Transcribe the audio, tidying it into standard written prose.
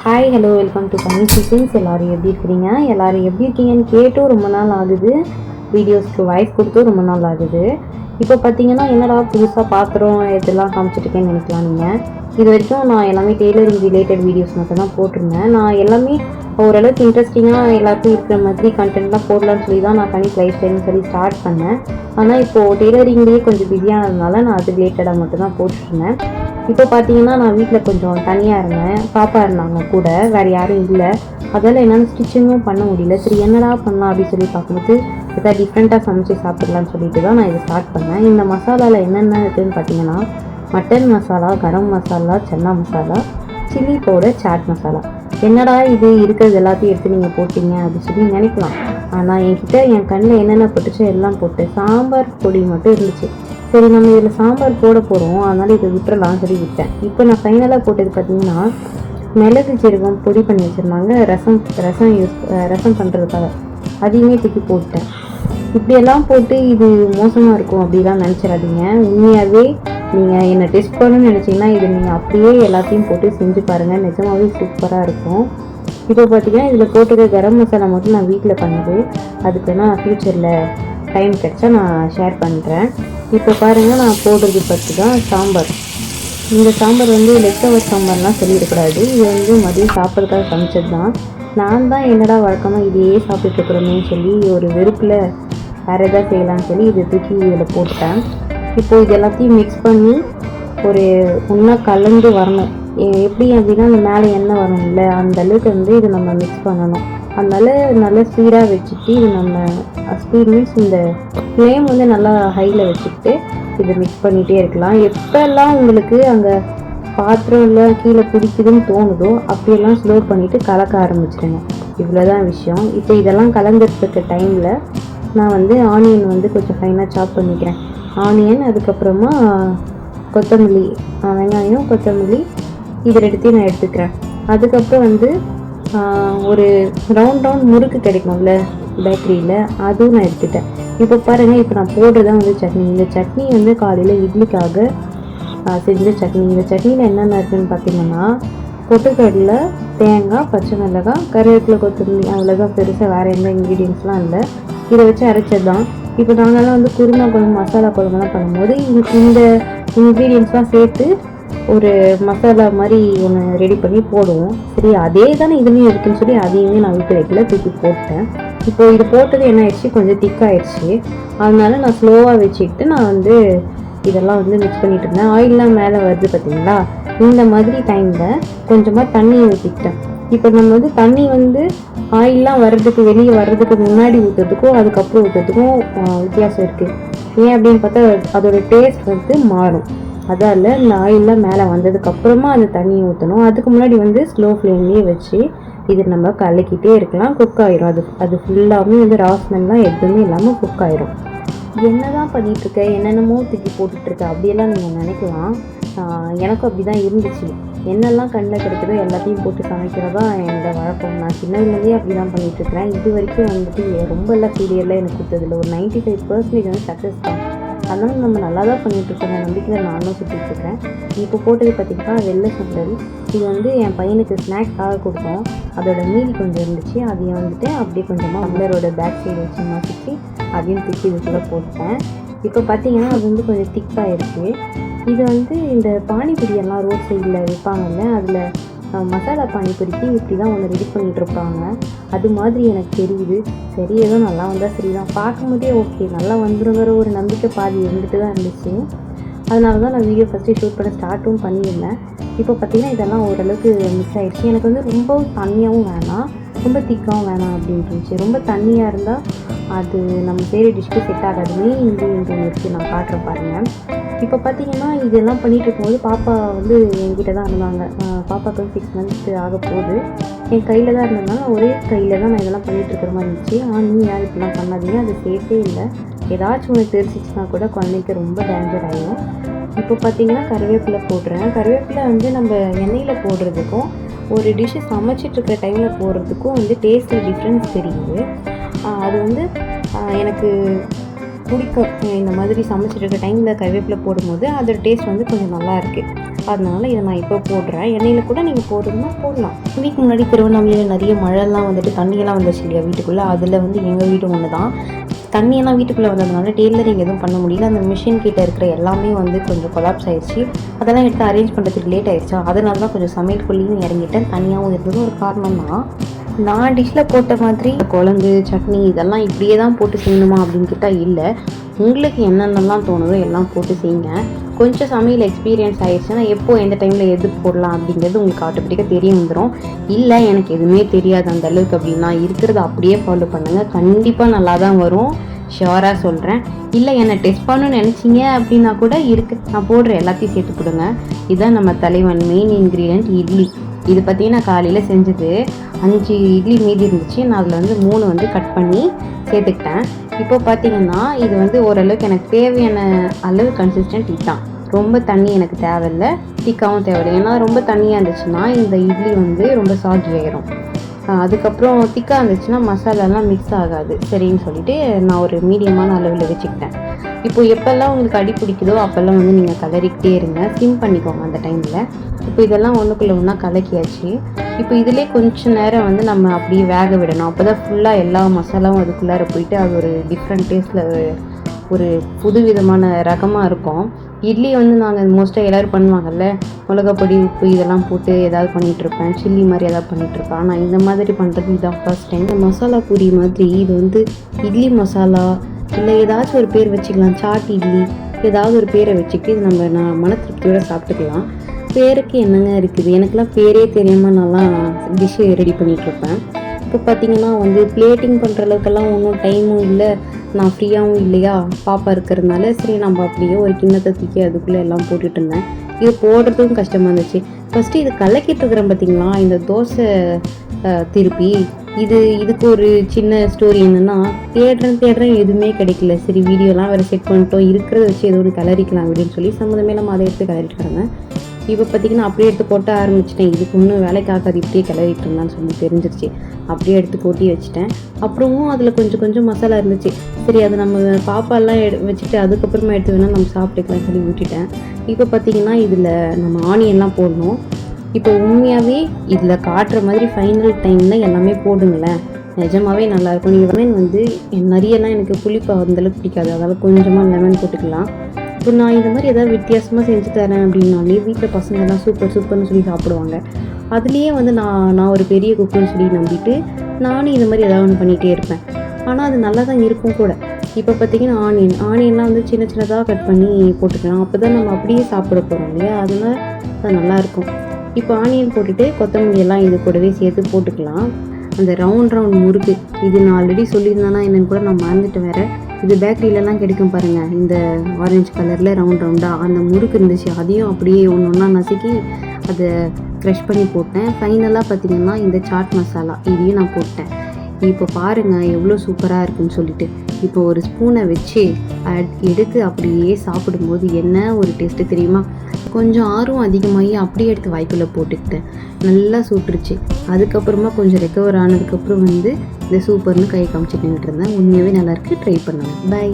Hi hello welcome to கனி சிசிங்ஸ். எல்லோரும் எப்படி இருக்கிறீங்க? எல்லோரும் எப்படி இருக்கீங்கன்னு கேட்டும் ரொம்ப நாள் ஆகுது. வீடியோஸ்க்கு வாய்ஸ் கொடுத்தும் ரொம்ப நாள் ஆகுது. இப்போ பார்த்தீங்கன்னா என்னடா புதுசாக பாத்திரம் இதெல்லாம் காமிச்சிட்ருக்கேன்னு நினைக்கலாம் நீங்கள். இது வரைக்கும் நான் எல்லாமே டெய்லரிங் ரிலேட்டட் வீடியோஸ் மட்டும் தான் போட்டிருந்தேன். நான் எல்லாமே ஓரளவுக்கு இன்ட்ரெஸ்டிங்காக எல்லாருக்கும் இருக்கிற மாதிரி கண்டென்ட்லாம் போடலான்னு சொல்லி தான் நான் கனி லைஃப் ஸ்டைல்னு சொல்லி ஸ்டார்ட் பண்ணேன். ஆனால் இப்போது டெய்லரிங்லேயே கொஞ்சம் பிஸியானதுனால நான் அது ரிலேட்டடாக மட்டும் தான் போட்டுருந்தேன். இப்போ பார்த்தீங்கன்னா நான் வீட்டில் கொஞ்சம் தனியாக இருந்தேன். பாப்பா இருந்தாங்க கூட, வேறு யாரும் இல்லை. அதால் என்னால் ஸ்டிச்சிங்கும் பண்ண முடியல. சரி என்னடா பண்ணலாம் அப்படின்னு சொல்லி பார்க்கும்போது எதாவது டிஃப்ரெண்ட்டாக சமைச்சு சாப்பிட்லான்னு சொல்லிட்டு தான் நான் இதை ஸ்டார்ட் பண்ணேன். இந்த மசாலாவில் என்னென்ன இருக்குதுன்னு பார்த்தீங்கன்னா mutton masala, garam masala, chana masala, chilli powder, chaat masala. என்னடா இது இருக்கிறது எல்லாத்தையும் எடுத்து நீங்கள் போட்டிங்க அப்படின்னு சொல்லி நினைக்கலாம். ஆனால் என்கிட்ட என் கண்ணில் என்னென்ன போட்டுச்சோ எல்லாம் போட்டு சாம்பார் பொடி மட்டும் இருந்துச்சு. சரி நம்ம இதில் சாம்பார் போட போகிறோம், அதனால் இதை விட்டுறலாம் சொல்லி விட்டேன். இப்போ நான் ஃபைனலாக போட்டது பார்த்திங்கன்னா மிளகு சீரகம் பொடி பண்ணி வச்சுருந்தாங்க ரசம் பண்ணுறதுக்காக, அதையுமே தூக்கி போட்டேன். இப்படியெல்லாம் போட்டு இது மோசமாக இருக்கும் அப்படிலாம் நினச்சிடாதீங்க. உண்மையாகவே நீங்கள் என்னை டெஸ்ட் பண்ணணும்னு நினச்சிங்கன்னா இதை நீங்கள் அப்படியே எல்லாத்தையும் போட்டு செஞ்சு பாருங்கள். நிஜமாகவே சூப்பராக இருக்கும். இப்போ பார்த்திங்கன்னா இதில் போட்டுக்க கரம் மசாலா மட்டும் நான் வீட்டில் பண்ணது. அதுக்கு நான் ஃப்யூச்சரில் டைம் கிடச்சா நான் ஷேர் பண்ணுறேன். இப்போ பாருங்கள் நான் போடுறது பற்றி தான் சாம்பார். இந்த சாம்பார் வந்து லெஃப்ட் சாம்பார்லாம் சொல்லிடக்கூடாது. இது மதியம் சாப்பிட்றதுக்காக சமைச்சது தான். நான் தான் என்னடா வழக்கமாக இதையே சாப்பிட்டுருக்குறோமேன்னு சொல்லி ஒரு வெறுப்பில் வேறு எதாவது செய்யலான்னு சொல்லி இதை தூக்கி இதில் போட்டேன். இப்போது இது எல்லாத்தையும் மிக்ஸ் பண்ணி ஒரு ஒன்றா கலந்து வரணும். எப்படி அப்படின்னா அந்த மேலே எண்ணெய் வரும் இல்லை, அந்த அளவுக்கு இதை நம்ம மிக்ஸ் பண்ணணும். அதனால நல்லா ஸ்பீடாக வச்சுட்டு இது நம்ம ஸ்பீட் மீன்ஸ் இந்த ஃப்ளேம் நல்லா ஹையில் வச்சுக்கிட்டு இதை மிக்ஸ் பண்ணிகிட்டே இருக்கலாம். எப்போல்லாம் உங்களுக்கு அங்கே பாத்திரம் இல்லை கீழே பிடிக்குதுன்னு தோணுதோ அப்படியெல்லாம் ஸ்லோ பண்ணிவிட்டு கலக்க ஆரம்பிச்சிடுங்க. இவ்வளோதான் விஷயம். இப்போ இதெல்லாம் கலந்துருக்க டைமில் நான் ஆனியன் கொஞ்சம் ஃபைனாக சாப் பண்ணிக்கிறேன். ஆனியன், அதுக்கப்புறமா கொத்தமல்லி, வெங்காயம், கொத்தமல்லி, இது ரெண்டுத்தையும் நான் எடுத்துக்கிறேன். அதுக்கப்புறம் ஒரு ரவுண்ட் முறுக்கு கிடைக்கும்ல பேக்கரியில், அதுவும் நான் எடுத்துட்டேன். இப்போ பாருங்கள், இப்போ நான் போடுறதான் சட்னி. இந்த சட்னி காலையில் இட்லிக்காக செஞ்ச சட்னி. இந்த சட்னியில் என்னென்ன இருக்குதுன்னு பார்த்தீங்கன்னா பொட்டுக்கடலை, தேங்காய், பச்சை மிளகாய், கருவேப்பிலை, கொத்தமல்லி, அவ்வளோதான். பெருசாக வேறு எந்த இன்க்ரீடியன்ஸ்லாம் இல்லை. இதை வச்சு அரைச்சது தான். இப்போ நாங்கள்லாம் குருமா குழம்பு, மசாலா குழம்புலாம் பண்ணும்போது இந்த இன்க்ரீடியன்ஸ்லாம் சேர்த்து ஒரு மசாலா மாதிரி ஒன்று ரெடி பண்ணி போடுவோம். சரி அதே தானே இதுலேயும் இருக்குதுன்னு சொல்லி அதையுமே நான் விட்டு வைக்கல, தூக்கி போட்டேன். இப்போ இது போட்டது என்ன ஆயிடுச்சு, கொஞ்சம் திக்காயிடுச்சு. அதனால நான் ஸ்லோவாக வச்சுக்கிட்டு நான் இதெல்லாம் மிக்ஸ் பண்ணிட்டு இருந்தேன். ஆயிலெலாம் மேலே வருது பார்த்தீங்களா, இந்த மாதிரி டைமில் கொஞ்சமாக தண்ணி ஊற்றிக்கிட்டேன். இப்போ நம்ம தண்ணி ஆயிலெலாம் வர்றதுக்கு வெளியே வர்றதுக்கு முன்னாடி ஊற்றுறதுக்கும் அதுக்கப்புறம் ஊற்றுறதுக்கும் வித்தியாசம் இருக்குது. ஏன் அப்படின்னு பார்த்தா அதோட டேஸ்ட் மாறும். அதால் இந்த ஆயிலெலாம் மேலே வந்ததுக்கப்புறமா அந்த தண்ணியை ஊற்றணும். அதுக்கு முன்னாடி ஸ்லோ ஃப்ளேம்லேயே வச்சு இது நம்ம கலக்கிட்டே இருக்கலாம். குக் ஆயிரும். அது ஃபுல்லாகவே ராஸ்மெல்லாம் எதுவுமே இல்லாமல் குக் ஆயிரும். என்ன தான் பண்ணிகிட்ருக்க, என்னென்னமோ தூக்கி போட்டுட்ருக்க அப்படியெல்லாம் நீங்கள் நினைக்கலாம். எனக்கும் அப்படி தான் இருந்துச்சு. என்னெல்லாம் கண்ணில் கிடைக்குதோ எல்லாத்தையும் போட்டு சமைக்கிறதா என்னோடய வழக்கம். நான் சின்னதுலேருந்தே அப்படி தான் பண்ணிகிட்ருக்கிறேன். இது வரைக்கும் ரொம்ப எல்லாம் ஃபீலியர்லாம் எனக்கு கொடுத்ததில்ல. ஒரு 95% சக்ஸஸ் தான். அதனால் நம்ம நல்லா தான் பண்ணிகிட்ருக்கோம். நம்பிக்கையில் நானும் சுற்றிட்டுருக்கேன். இப்போ போட்டது பார்த்திங்கன்னா வெள்ளை சுண்டல். இது என் பையனுக்கு ஸ்நாக்ஸாக கொடுத்தோம். அதோட மீதி கொஞ்சம் இருந்துச்சு. அதையும் அப்படியே கொஞ்சமாக அம்பரோட பேக் சைடு வச்சு மாற்றிச்சு அதையும் தூக்கி இதுக்குள்ளே போட்டேன். இப்போ பார்த்திங்கன்னா அது கொஞ்சம் திக்காகிடுச்சு. இது இந்த பானிபூரியெல்லாம் ரோட் சைடில் விற்பாங்கல்ல, அதில் மசாலா பானிபூரிக்கு இப்படி தான் ஒன்று ரெடி பண்ணிகிட்ருப்பாங்க. அது மாதிரி எனக்கு தெரியுது. சரி ஏதோ நல்லா வந்தால் சரி தான். பார்க்கும்போதே ஓகே நல்லா வந்துருங்கிற ஒரு நம்பிக்கை பாதி இருந்துட்டு தான் இருந்துச்சு. அதனால தான் நான் வீடியோ ஃபஸ்ட்டு ஷூட் பண்ண ஸ்டார்ட்டும் பண்ணியிருந்தேன். இப்போ பார்த்திங்கன்னா இதெல்லாம் ஓரளவுக்கு மிக்ஸ் ஆகிடுச்சு. எனக்கு ரொம்ப தண்ணியாகவும் வேணாம், ரொம்ப திக்காகவும் வேணாம் அப்படின்ட்டு இருந்துச்சு. ரொம்ப தண்ணியாக இருந்தால் அது நம்ம செய்கிற டிஷ்க்கு செட் ஆகாதுமே. இன்க்ரீடியன்ட் ஒன்று இருக்குது, நான் காட்டுறேன் பாருங்கள். இப்போ பார்த்திங்கன்னா இதெல்லாம் பண்ணிகிட்டு இருக்கும்போது பாப்பா என்கிட்ட தான் இருந்தாங்க. பாப்பாவுக்கு 6 months ஆக போகுது. என் கையில் தான் இருந்ததுனால ஒரே கையில் தான் நான் இதெல்லாம் பண்ணிகிட்ருக்கிற மாதிரி இருந்துச்சு. நீ யார் இப்படிலாம் பண்ணாதீங்க, அது சேஃபே இல்லை. ஏதாச்சும் ஒன்று தெரிச்சிச்சுன்னா கூட குழந்தைக்கு ரொம்ப டேஞ்சர் ஆகிடும். இப்போ பார்த்திங்கன்னா கருவேப்பிலை போடுறேன். கருவேப்பிலை நம்ம எண்ணெயில் போடுறதுக்கும் ஒரு டிஷ்ஷு சமைச்சிட்ருக்கிற டைமில் போடுறதுக்கும் டேஸ்ட்டில் டிஃப்ரென்ஸ் தெரியுது. அது எனக்கு பிடிக்கும். இந்த மாதிரி சமைச்சிட்டு இருக்க டைமில் கருவேப்பிலை போடும்போது அதோட டேஸ்ட் கொஞ்சம் நல்லா இருக்குது. அதனால் இதை நான் இப்போ போடுறேன். எண்ணெயில் கூட நீங்கள் போடுறதுன்னா போடலாம். வீட்டுக்கு முன்னாடி திருவண்ணாமலையில் நிறைய மழைலாம் வந்துட்டு தண்ணியெல்லாம் வந்துச்சு இல்லையா வீட்டுக்குள்ளே, அதில் வந்து எங்கள் வீடு ஒன்று தான். தண்ணியெல்லாம் வீட்டுக்குள்ளே வந்ததுனால டெய்லரிங் எதுவும் பண்ண முடியல. அந்த மிஷின் கிட்ட இருக்கிற எல்லாமே வந்து கொஞ்சம் கொலாப்ஸ் ஆயிடுச்சு. அதெல்லாம் எடுத்து அரேஞ்ச் பண்ணுறதுக்கு லேட் ஆயிடுச்சா, அதனால தான் கொஞ்சம் சமையல்குள்ளேயும் இறங்கிட்டேன். தனியாகவும் இருந்தது ஒரு காரணம் தான். நான் டிஷ்ஷில் போட்ட மாதிரி குழம்பு சட்னி இதெல்லாம் இப்படியே தான் போட்டு செய்யணுமா அப்படின்னு கேட்டால் இல்லை. உங்களுக்கு என்னென்னலாம் தோணுதோ எல்லாம் போட்டு செய்யுங்க. கொஞ்சம் சமையல் எக்ஸ்பீரியன்ஸ் ஆகிடுச்சுன்னா எப்போ எந்த டைமில் எது போடலாம் அப்படிங்கிறது உங்களுக்கு ஆட்டோமேட்டிக்காக தெரிய வந்துடும். இல்லை எனக்கு எதுவுமே தெரியாது அந்த அளவுக்கு அப்படின்னா இருக்கிறத அப்படியே ஃபாலோ பண்ணுங்கள். கண்டிப்பாக நல்லா தான் வரும், ஷியோராக சொல்கிறேன். இல்லை என்னை டெஸ்ட் பண்ணணும்னு நினச்சிங்க அப்படின்னா கூட இருக்குது, நான் போடுற எல்லாத்தையும் சேர்த்து கொடுங்க. இதுதான் நம்ம தலைவன் மெயின் இன்க்ரீடியன்ட் இட்லி. இது பார்த்தீங்கன்னா காலையில் செஞ்சது 5 இட்லி மீதி இருந்துச்சு. நான் அதில் வந்து 3 வந்து கட் பண்ணி சேர்த்துக்கிட்டேன். இப்போ பார்த்தீங்கன்னா இது வந்து ஓரளவுக்கு எனக்கு தேவையான அளவு கன்சிஸ்டன்ட் இதுதான். ரொம்ப தண்ணி எனக்கு தேவையில்லை, திக்காகவும் தேவையில்லை. ஏன்னா ரொம்ப தண்ணியாக இருந்துச்சுன்னா இந்த இட்லி வந்து ரொம்ப சாகி ஆயிரும். அதுக்கப்புறம் திக்காக இருந்துச்சுன்னா மசாலாலாம் மிக்ஸ் ஆகாது. சரின்னு சொல்லிவிட்டு நான் ஒரு மீடியமான அளவில் வச்சுக்கிட்டேன். இப்போ எப்போல்லாம் உங்களுக்கு அடி பிடிக்குதோ அப்போல்லாம் வந்து நீங்கள் கலரிக்கிட்டே இருங்க, சிம் பண்ணிக்கோங்க அந்த டைமில். இப்போ இதெல்லாம் ஒன்றுக்குள்ளே ஒன்றா கலக்கியாச்சு. இப்போ இதிலே கொஞ்சம் நேரம் வந்து நம்ம அப்படியே வேக விடணும். அப்போ தான் ஃபுல்லாக எல்லா மசாலாவும் அதுக்குள்ளார போயிட்டு அது ஒரு டிஃப்ரெண்ட் டேஸ்ட்டில் ஒரு புது விதமான ரகமாக இருக்கும். இட்லி வந்து நாங்கள் மோஸ்ட்டாக எல்லோரும் பண்ணுவாங்கல்ல, மிளகாப்பொடி உப்பு இதெல்லாம் போட்டு ஏதாவது பண்ணிகிட்ருப்பேன், சில்லி மாதிரி ஏதாவது பண்ணிகிட்ருப்பேன். ஆனால் இந்த மாதிரி பண்ணுறது இதான் ஃபர்ஸ்ட் டைம். மசாலா பூரி மாதிரி இது வந்து இட்லி மசாலா இல்லை ஏதாச்சும் ஒரு பேர் வச்சுக்கலாம், சாட் இட்லி ஏதாவது ஒரு பேரை வச்சுக்கிட்டு இது நான் மன திருப்தியோடு சாப்பிட்டுக்கலாம். பேருக்கு என்னங்க இருக்குது, எனக்கெல்லாம் பேரே தெரியாமல் நான்லாம் டிஷ்ஷு ரெடி பண்ணிகிட்ருப்பேன். இப்போ பார்த்திங்கன்னா வந்து பிளேட்டிங் பண்ணுற அளவுக்கெல்லாம் ஒன்றும் டைமும் இல்லை, நான் ஃப்ரீயாகவும் இல்லையா பாப்பா இருக்கிறதுனால. சரி நம்ம அப்படியே ஒரு கிண்ணத்தை தூக்கி அதுக்குள்ளே எல்லாம் போட்டுட்டு இருந்தேன். இது போடுறதுக்கும் கஷ்டமாக இருந்துச்சு. ஃபஸ்ட்டு இது கலக்கிட்டு இருக்கிறேன் பார்த்திங்களா, இந்த தோசை திருப்பி இதுக்கு ஒரு சின்ன ஸ்டோரி என்னென்னா, தேடுறேன் எதுவுமே கிடைக்கல. சரி வீடியோலாம் வேறு செட் பண்ணிட்டோம், இருக்கிறத வச்சு ஏதோ ஒன்று கலரிக்கலாம் அப்படின்னு சொல்லி சம்மந்தமே நம்ம அதை எடுத்து கலரிட்டுருந்தேன். இப்போ பார்த்திங்கன்னா அப்படியே எடுத்து கொட்ட ஆரம்பிச்சிட்டேன். இதுக்கு இன்னும் வேலைக்கு ஆகாது, இப்படியே கிளறிட்டு இருந்தான்னு சொல்லி தெரிஞ்சிருச்சு. அப்படியே எடுத்து கொட்டி வச்சுட்டேன். அப்புறமும் அதில் கொஞ்சம் மசாலா இருந்துச்சு. சரி அது நம்ம பாப்பாலாம் வச்சுட்டு அதுக்கப்புறமா எடுத்து வேணால் நம்ம சாப்பிட்டுக்கலாம் சொல்லி விட்டுட்டேன். இப்போ பார்த்திங்கன்னா இதில் நம்ம ஆனியன்லாம் போடணும். இப்போ உண்மையாகவே இதில் காட்டுற மாதிரி ஃபைனல் டைமில் எல்லாமே போடுங்களேன், நிஜமாகவே நல்லாயிருக்கும். நீங்கள் லெமன் வந்து நிறையலாம் எனக்கு புளிப்பா அந்தளவுக்கு பிடிக்காது, அதனால் கொஞ்சமாக லெமன் போட்டுக்கலாம். இப்போ நான் இந்த மாதிரி எதாவது வித்தியாசமாக செஞ்சு தரேன் அப்படின்னாலே வீட்டில் பசங்கள்லாம் சூப்பர்னு சொல்லி சாப்பிடுவாங்க. அதுலேயே வந்து நான் ஒரு பெரிய குக்குன்னு சொல்லி நம்பிட்டு நானும் இந்த மாதிரி எதாவது ஒன்று பண்ணிகிட்டே இருப்பேன். ஆனால் அது நல்லா தான் இருக்கும் கூட. இப்போ பார்த்திங்கன்னா ஆனியன்லாம் வந்து சின்னதாக கட் பண்ணி போட்டுக்கலாம். அப்போ தான் நம்ம அப்படியே சாப்பிட போகிறோம் இல்லையா, அதனால் அது நல்லாயிருக்கும். இப்போ ஆனியன் போட்டுட்டு கொத்தமல்லியெல்லாம் இது கூடவே சேர்த்து போட்டுக்கலாம். அந்த ரவுண்ட் முறுக்கு இது நான் ஆல்ரெடி சொல்லியிருந்தேன்னா என்னென்னு கூட நான் மறந்துட்டு வேறு. இது பேக்கரியிலலாம் கிடைக்கும் பாருங்கள், இந்த ஆரஞ்சு கலரில் ரவுண்டாக அந்த முறுக்கு இருந்துச்சு. அதையும் அப்படியே ஒன்றா நசுக்கி அதை க்ரஷ் பண்ணி போட்டேன். ஃபைனலாக பார்த்திங்கன்னா இந்த சாட் மசாலா இதையும் நான் போட்டேன். இப்போ பாருங்கள் எவ்வளோ சூப்பராக இருக்குன்னு சொல்லிட்டு. இப்போ ஒரு ஸ்பூனை வச்சு எடுத்து அப்படியே சாப்பிடும்போது என்ன ஒரு டேஸ்ட்டு தெரியுமா. கொஞ்சம் ஆர்வம் அதிகமாகி அப்படியே எடுத்து வாய்க்குள்ளே போட்டுக்கிட்டேன். நல்லா சுட்டுருச்சு. அதுக்கப்புறமா கொஞ்சம் ரெக்கவர் ஆனதுக்கப்புறம் வந்து இந்த சூப்பர்னு கை காமிச்சிட்டு நின்றுட்டு இருந்தேன். உண்மையாகவே நல்லாயிருக்கு, ட்ரை பண்ணுவேன். பை.